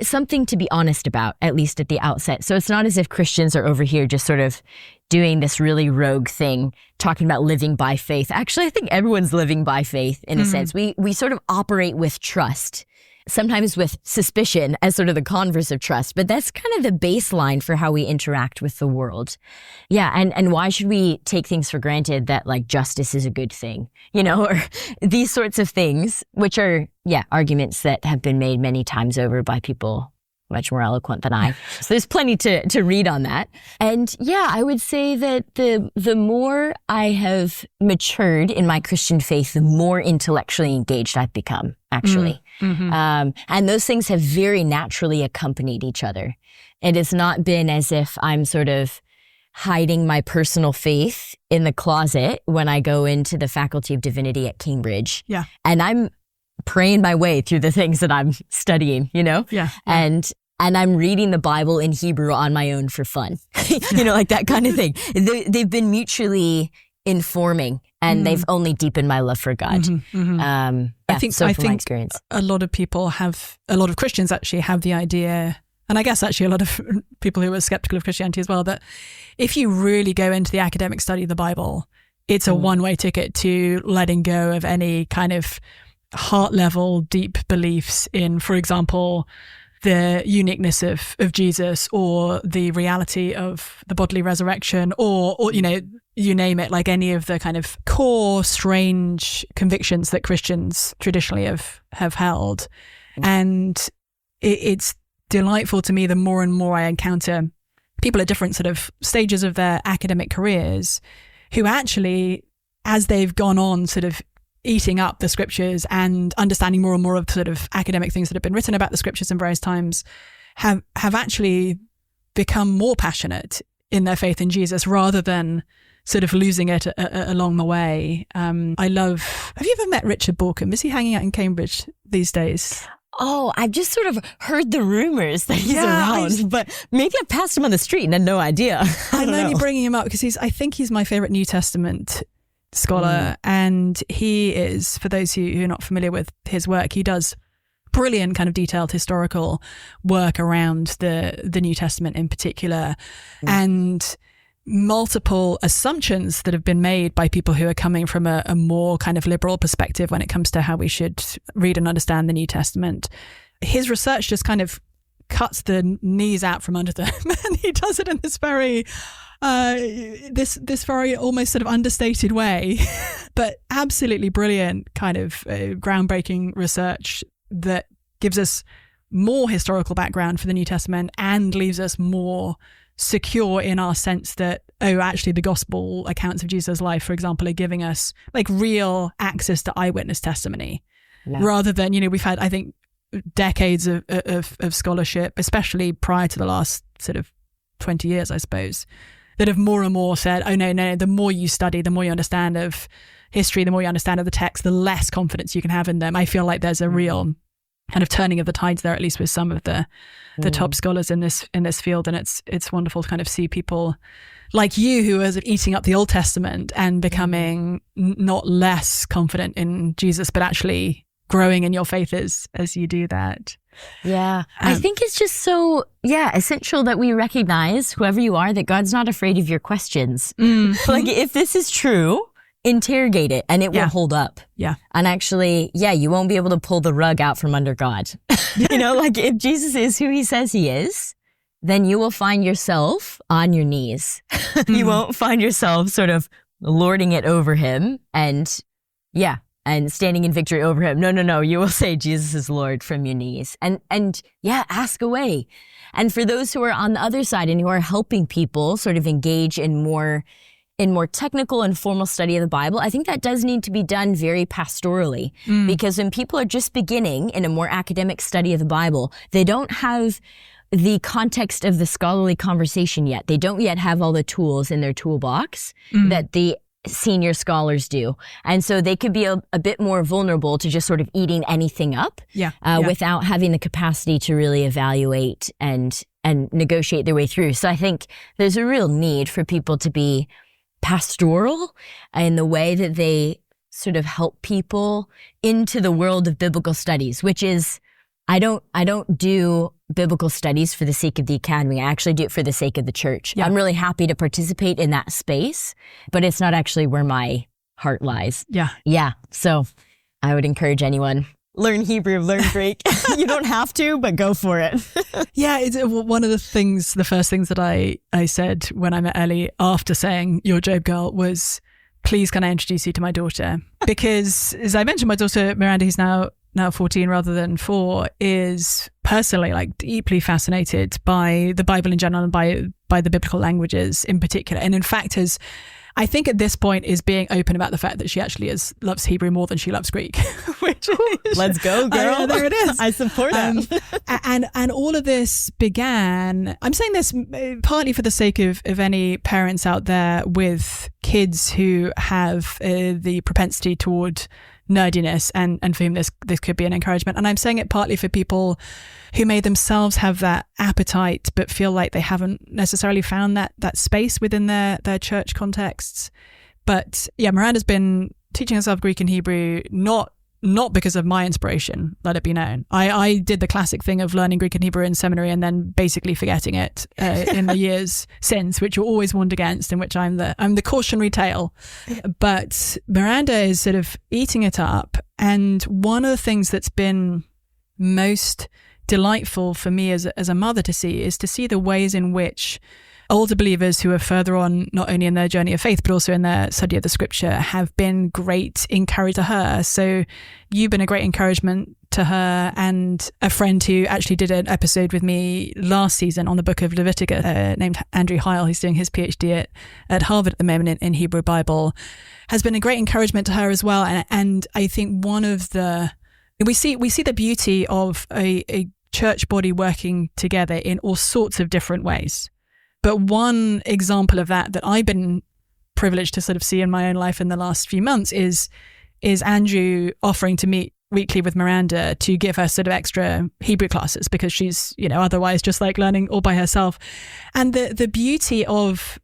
something to be honest about, at least at the outset. So it's not as if Christians are over here just sort of doing this really rogue thing, talking about living by faith. Actually, I think everyone's living by faith in a sense. We sort of operate with trust, sometimes with suspicion as sort of the converse of trust, but that's kind of the baseline for how we interact with the world. Yeah, and why should we take things for granted that like justice is a good thing, or these sorts of things, which are, arguments that have been made many times over by people much more eloquent than I. So there's plenty to read on that. And yeah, I would say that the more I have matured in my Christian faith, the more intellectually engaged I've become, actually. And those things have very naturally accompanied each other. It has not been as if I'm sort of hiding my personal faith in the closet when I go into the Faculty of Divinity at Cambridge. Yeah. And I'm praying my way through the things that I'm studying, Yeah. And I'm reading the Bible in Hebrew on my own for fun, like that kind of thing. They've been mutually informing, and they've only deepened my love for God. I think my experience, a lot of Christians actually have the idea, and I guess actually a lot of people who are skeptical of Christianity as well, that if you really go into the academic study of the Bible, it's a one-way ticket to letting go of any kind of heart level deep beliefs in, for example, the uniqueness of Jesus, or the reality of the bodily resurrection, or you name it, like any of the kind of core strange convictions that Christians traditionally have held. And it's delightful to me the more and more I encounter people at different sort of stages of their academic careers who actually, as they've gone on sort of eating up the scriptures and understanding more and more of sort of academic things that have been written about the scriptures in various times, have actually become more passionate in their faith in Jesus rather than sort of losing it along the way. Have you ever met Richard Borkham? Is he hanging out in Cambridge these days? Oh, I've just sort of heard the rumors that he's around, but maybe I passed him on the street and had no idea. I'm only bringing him up because I think he's my favorite New Testament scholar, and he is, for those who are not familiar with his work, he does brilliant kind of detailed historical work around the New Testament in particular, and multiple assumptions that have been made by people who are coming from a more kind of liberal perspective when it comes to how we should read and understand the New Testament. His research just kind of cuts the knees out from under them, and he does it in this very this very almost sort of understated way, but absolutely brilliant kind of groundbreaking research that gives us more historical background for the New Testament and leaves us more secure in our sense that, actually the gospel accounts of Jesus' life, for example, are giving us like real access to eyewitness testimony, rather than, we've had, I think, decades of scholarship, especially prior to the last sort of 20 years, I suppose, that have more and more said, oh, no, the more you study, the more you understand of history, the more you understand of the text, the less confidence you can have in them. I feel like there's a real kind of turning of the tides there, at least with some of the top scholars in this field. And it's wonderful to kind of see people like you who are eating up the Old Testament and becoming not less confident in Jesus, but actually growing in your faith as you do that. Yeah. I think it's just so, essential that we recognize, whoever you are, that God's not afraid of your questions. Like, if this is true, interrogate it and it will hold up. Yeah. And actually, you won't be able to pull the rug out from under God. You know, like if Jesus is who he says he is, then you will find yourself on your knees. You won't find yourself sort of lording it over him and standing in victory over him. No. You will say Jesus is Lord from your knees and ask away. And for those who are on the other side and who are helping people sort of engage in more technical and formal study of the Bible, I think that does need to be done very pastorally, because when people are just beginning in a more academic study of the Bible, they don't have the context of the scholarly conversation yet. They don't yet have all the tools in their toolbox that the senior scholars do. And so they could be a bit more vulnerable to just sort of eating anything up without having the capacity to really evaluate and negotiate their way through. So I think there's a real need for people to be pastoral in the way that they sort of help people into the world of biblical studies, which is, I don't do biblical studies for the sake of the academy. I actually do it for the sake of the church. Yeah. I'm really happy to participate in that space, but it's not actually where my heart lies. Yeah. So I would encourage anyone, learn Hebrew, learn Greek. You don't have to, but go for it. It's one of the first things that I said when I met Ellie after saying, "You're Job girl," was, please can I introduce you to my daughter? Because as I mentioned, my daughter Miranda, who's now 14 rather than 4, is personally like deeply fascinated by the Bible in general and by the biblical languages in particular. And in fact, I think at this point is being open about the fact that she actually loves Hebrew more than she loves Greek. Which is, let's go, girl. There it is. I support that. And all of this began, I'm saying this partly for the sake of any parents out there with kids who have the propensity toward nerdiness and for whom this could be an encouragement. And I'm saying it partly for people who may themselves have that appetite but feel like they haven't necessarily found that space within their church contexts. But Miranda's been teaching herself Greek and Hebrew not because of my inspiration, let it be known. I did the classic thing of learning Greek and Hebrew in seminary and then basically forgetting it in the years since, which you always warned against, in which I'm the cautionary tale. But Miranda is sort of eating it up. And one of the things that's been most delightful for me as a mother to see is to see the ways in which older believers who are further on, not only in their journey of faith, but also in their study of the scripture, have been great encouragement to her. So you've been a great encouragement to her, and a friend who actually did an episode with me last season on the book of Leviticus, named Andrew Heil, who's doing his PhD at Harvard at the moment in Hebrew Bible, has been a great encouragement to her as well. And I think we see the beauty of a church body working together in all sorts of different ways. But one example of that I've been privileged to sort of see in my own life in the last few months is Andrew offering to meet weekly with Miranda to give her sort of extra Hebrew classes, because she's, otherwise just like learning all by herself. And the beauty of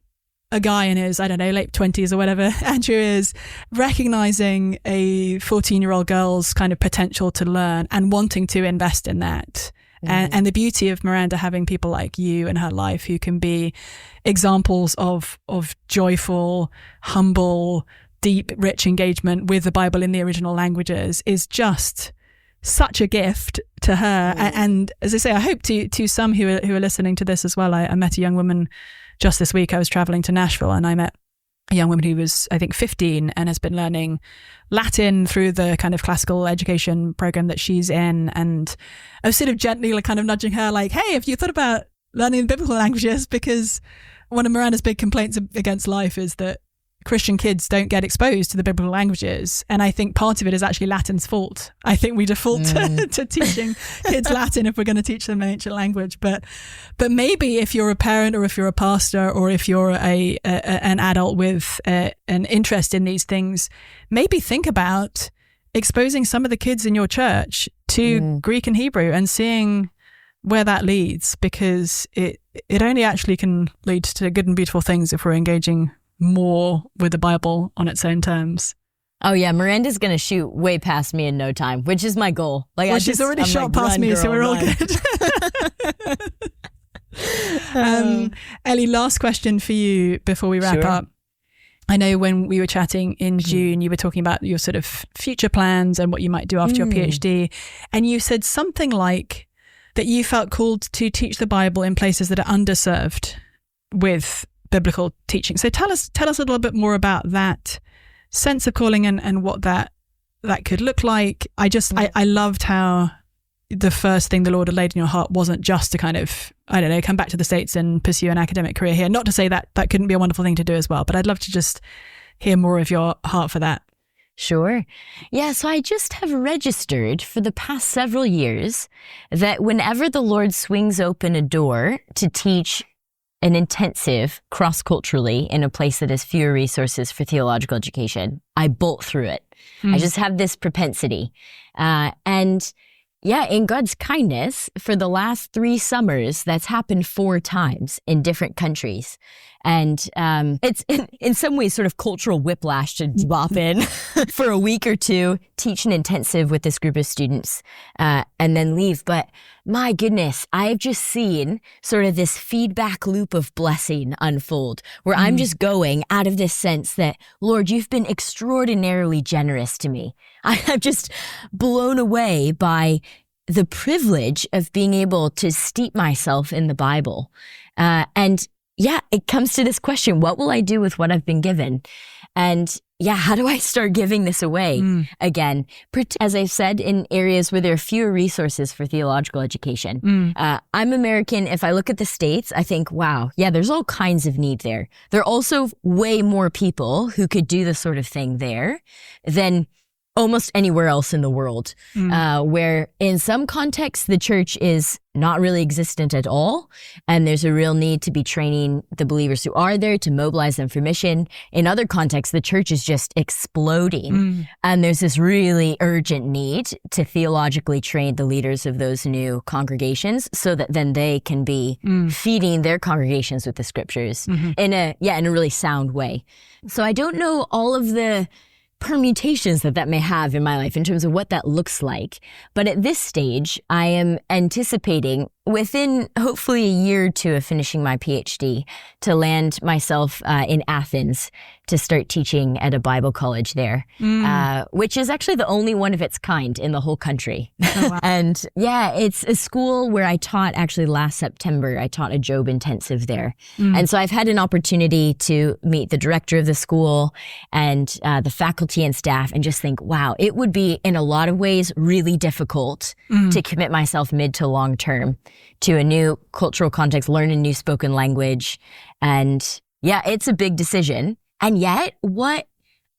a guy in his, late 20s or whatever Andrew is, recognizing a 14-year-old girl's kind of potential to learn and wanting to invest in that. And the beauty of Miranda having people like you in her life who can be examples of joyful, humble, deep, rich engagement with the Bible in the original languages is just such a gift to her. And as I say, I hope to some who are listening to this as well. I met a young woman just this week. I was traveling to Nashville and I met a young woman who was, I think, 15 and has been learning Latin through the kind of classical education program that she's in. And I was sort of gently kind of nudging her like, hey, have you thought about learning biblical languages? Because one of Miranda's big complaints against life is that Christian kids don't get exposed to the biblical languages. And I think part of it is actually Latin's fault. I think we default to teaching kids Latin if we're going to teach them an ancient language. But maybe if you're a parent, or if you're a pastor, or if you're an adult with an interest in these things, maybe think about exposing some of the kids in your church to Greek and Hebrew and seeing where that leads, because it only actually can lead to good and beautiful things if we're engaging more with the Bible on its own terms. Oh yeah, Miranda's gonna shoot way past me in no time, which is my goal. Well, she's already shot past me, so we're all good. Ellie, last question for you before we wrap up. I know when we were chatting in June, you were talking about your sort of future plans and what you might do after your PhD, and you said something like that you felt called to teach the Bible in places that are underserved with biblical teaching. So tell us a little bit more about that sense of calling and what that could look like. I loved how the first thing the Lord had laid in your heart wasn't just to kind of, I don't know, come back to the States and pursue an academic career here. Not to say that couldn't be a wonderful thing to do as well, but I'd love to just hear more of your heart for that. Sure. Yeah, so I just have registered for the past several years that whenever the Lord swings open a door to teach an intensive cross-culturally in a place that has fewer resources for theological education, I bolt through it. I just have this propensity. And yeah, in God's kindness, for the last 3 summers, that's happened 4 times in different countries. And it's in some ways sort of cultural whiplash to drop in for a week or 2, teach an intensive with this group of students, and then leave. But my goodness, I've just seen sort of this feedback loop of blessing unfold, where I'm just going out of this sense that, Lord, you've been extraordinarily generous to me. I'm just blown away by the privilege of being able to steep myself in the Bible. And yeah, it comes to this question, what will I do with what I've been given? And yeah, how do I start giving this away again? As I've said, in areas where there are fewer resources for theological education. I'm American. If I look at the States, I think, wow, yeah, there's all kinds of need there. There are also way more people who could do this sort of thing there than almost anywhere else in the world, where in some contexts, the church is not really existent at all. And there's a real need to be training the believers who are there to mobilize them for mission. In other contexts, the church is just exploding. And there's this really urgent need to theologically train the leaders of those new congregations so that then they can be feeding their congregations with the scriptures in a really sound way. So I don't know all of the permutations that may have in my life in terms of what that looks like. But at this stage, I am anticipating within hopefully a year or 2 of finishing my PhD to land myself in Athens to start teaching at a Bible college there, which is actually the only one of its kind in the whole country. Oh, wow. And yeah, it's a school where I taught actually last September. I taught a Job intensive there. And so I've had an opportunity to meet the director of the school and the faculty and staff and just think, wow, it would be in a lot of ways really difficult to commit myself mid to long term to a new cultural context, learn a new spoken language. And yeah, it's a big decision. And yet, what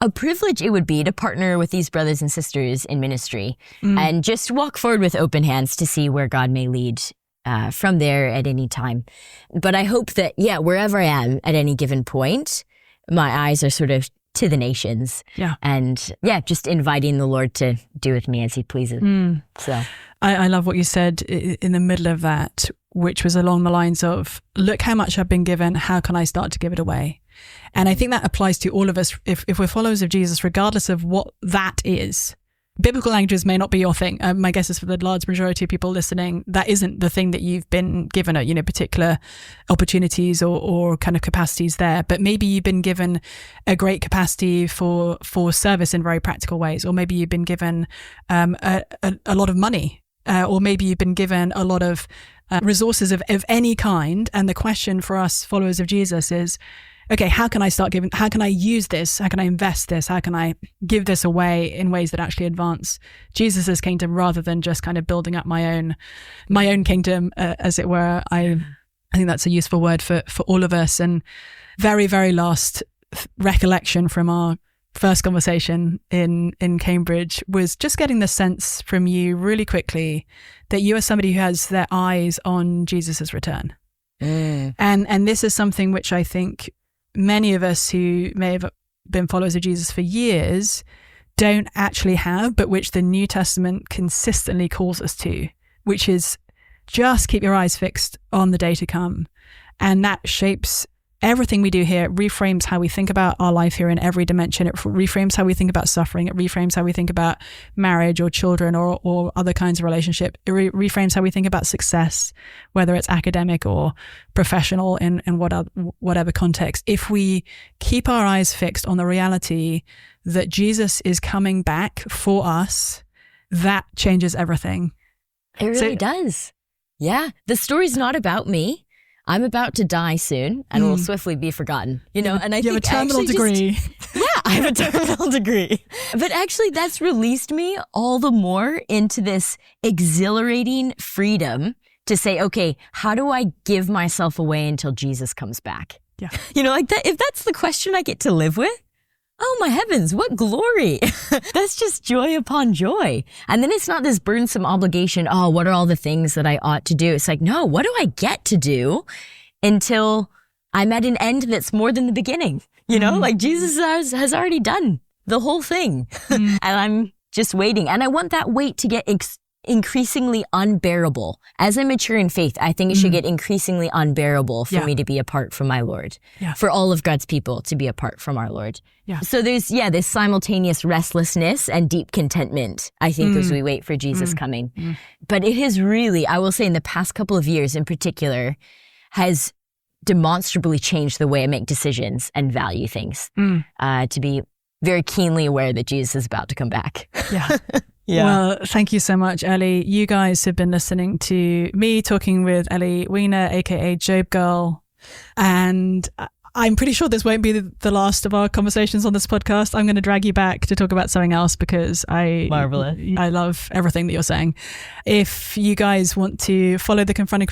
a privilege it would be to partner with these brothers and sisters in ministry and just walk forward with open hands to see where God may lead from there at any time. But I hope that, yeah, wherever I am at any given point, my eyes are sort of to the nations. Yeah. And yeah, just inviting the Lord to do with me as he pleases. So I love what you said in the middle of that, which was along the lines of, look how much I've been given, how can I start to give it away? And I think that applies to all of us if we're followers of Jesus, regardless of what that is. Biblical languages may not be your thing. My guess is for the large majority of people listening, that isn't the thing that you've been given, particular opportunities or kind of capacities there. But maybe you've been given a great capacity for service in very practical ways, or maybe you've been given a lot of money, or maybe you've been given a lot of resources of any kind. And the question for us followers of Jesus is, okay, how can I start giving? How can I use this? How can I invest this? How can I give this away in ways that actually advance Jesus's kingdom rather than just kind of building up my own kingdom, as it were? I think that's a useful word for all of us. And very, very last recollection from our first conversation in Cambridge was just getting the sense from you really quickly that you are somebody who has their eyes on Jesus's return. And this is something which I think many of us who may have been followers of Jesus for years don't actually have, but which the New Testament consistently calls us to, which is just keep your eyes fixed on the day to come. And that shapes everything we do here. It reframes how we think about our life here in every dimension. It reframes how we think about suffering. It reframes how we think about marriage or children or other kinds of relationship. It reframes how we think about success, whether it's academic or professional in whatever context. If we keep our eyes fixed on the reality that Jesus is coming back for us, that changes everything. It really does. Yeah. The story's not about me. I'm about to die soon and will swiftly be forgotten, and I think you have a terminal degree. I have a terminal degree. But actually that's released me all the more into this exhilarating freedom to say, okay, how do I give myself away until Jesus comes back? Yeah. Like that, if that's the question I get to live with, oh my heavens, what glory. That's just joy upon joy. And then it's not this burdensome obligation. Oh, what are all the things that I ought to do? It's like, no, what do I get to do until I'm at an end that's more than the beginning? Like Jesus has already done the whole thing. And I'm just waiting. And I want that wait to get increasingly unbearable. As I mature in faith, I think it should get increasingly unbearable for me to be apart from my Lord, for all of God's people to be apart from our Lord. Yeah. So there's, this simultaneous restlessness and deep contentment, I think, as we wait for Jesus coming. But it has really, I will say in the past couple of years in particular, has demonstrably changed the way I make decisions and value things, to be very keenly aware that Jesus is about to come back. Yeah. Well, thank you so much, Ellie. You guys have been listening to me talking with Ellie Wiener, aka Job Girl. And I'm pretty sure this won't be the last of our conversations on this podcast. I'm going to drag you back to talk about something else because I love everything that you're saying. If you guys want to follow the Confronting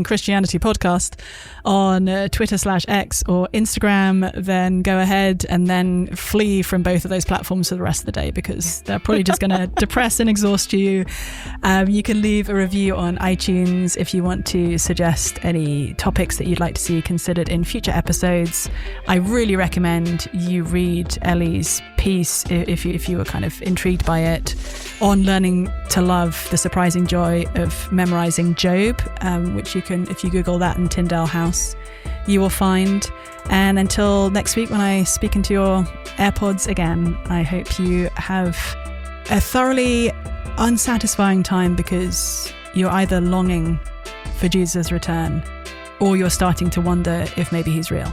Christianity podcast on Twitter/X or Instagram, then go ahead and then flee from both of those platforms for the rest of the day because they're probably just going to depress and exhaust you. You can leave a review on iTunes if you want to suggest any topics that you'd like to see considered in future episodes. I really recommend you read Ellie's piece if you were kind of intrigued by it on learning to love the surprising joy of memorizing Job, which you can, if you Google that in Tyndale House, you will find. And until next week when I speak into your AirPods again, I hope you have a thoroughly unsatisfying time because you're either longing for Jesus' return or you're starting to wonder if maybe he's real.